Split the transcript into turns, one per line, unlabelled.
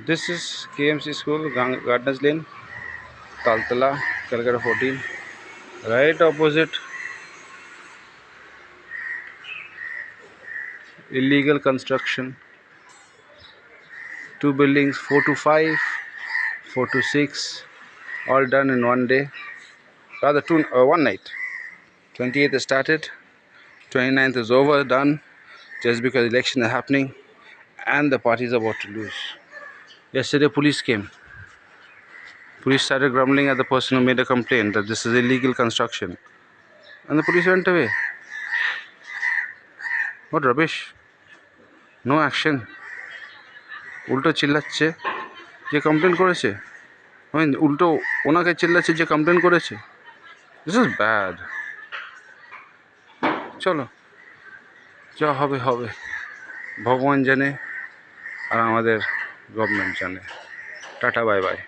This is KMC School, Gardners Lane, Taltala, Calcutta 14. Right opposite illegal construction. 2 buildings, 4 to 5, 4 to 6, all done in one day. Rather, one night. 28th is started, 29th is over, done, just because election is happening and the party is about to lose. Yesterday, police came. Police started grumbling at the person who made a complaint that this is illegal construction. And the police went away. What rubbish. No action. উল্টো চিল্লাচ্ছে যে complain করেছে, উল্টো ওনাকে চিল্লাচ্ছে যে complain করেছে। This is bad. চলো, যা হবে হবে, ভগবান জানে আর আমাদের গভর্নমেন্ট জানে। Tata, bye bye.